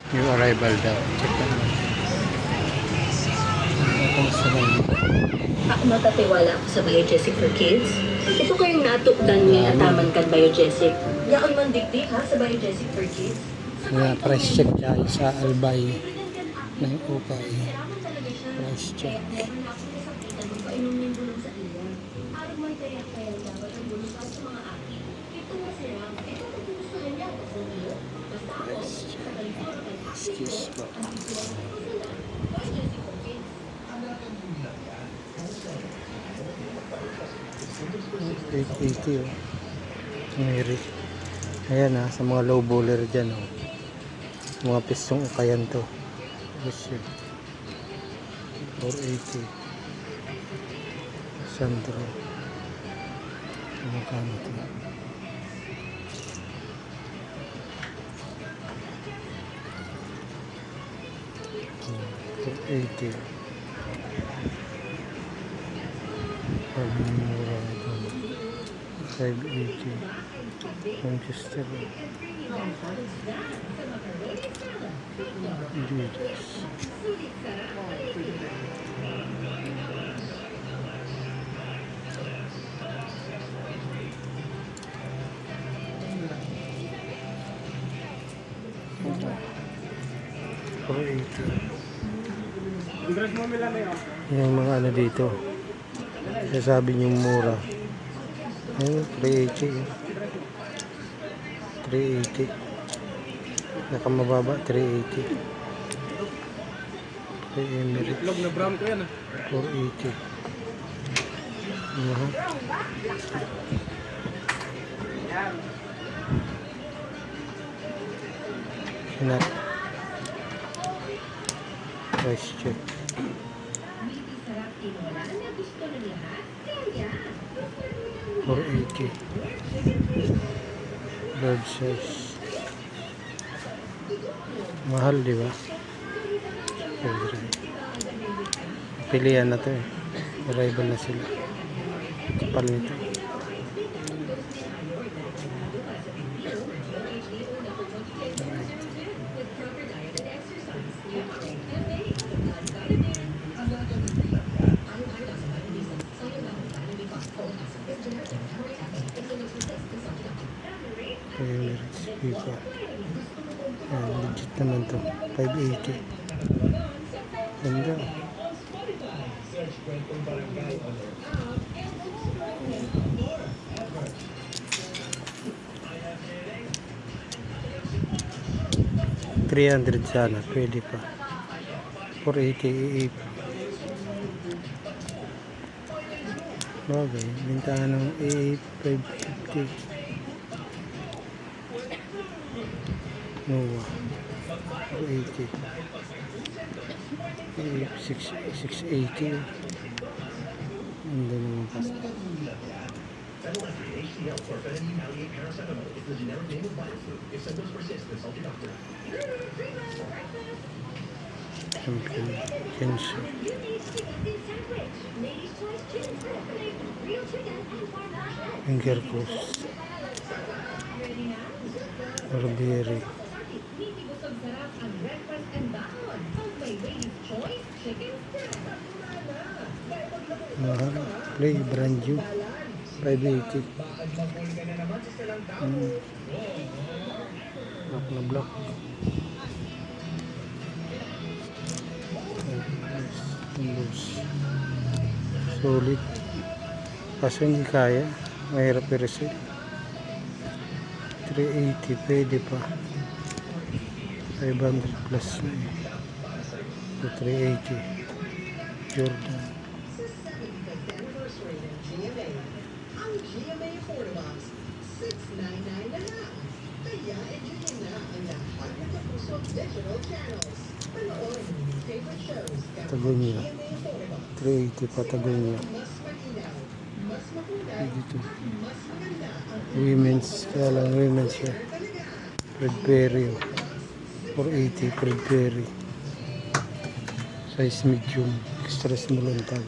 New arrival daw. Check naman. Kamusta ba yun? Matatiwala ako sa Biogesic for Kids. Ito kayong natukdan niya ataman kan Biogesic. Yaon man dikdik ha sa Biogesic for Kids. Price check tayo sa Albay ng Ukay. Price check. Excuse me. 880 oh. Mary. Ayan sa mga low bowler dyan oh. Mga pistong ukayan to. Presyo 480. Sandro. Magkano to? $480. Pag-mura ito. 580. Manchester. Adidas. Yung mga ano dito sasabi niyong mura. Ayun, 380 380 nakamababa 380 kay Emirates itlog na brown ko yan 480 Sinat price check 480 large size mahal diba pilihan na to arrival na sila kapal nito Pipa. Legit naman to 580 ganda $300 sana pwede pa 480 bagay bintahan ng 550 Nova 480 680 and then champion Kenshi finger post Barbieri play brand new 580 block na block solid kaso hindi kaya mahirap i-reset 380 pwede pa 500 plus na so 380 Jordan Patagonia 380 Patagonia dito women's kaya lang women's siya Fredberry 480 Fredberry size medium extra small on tag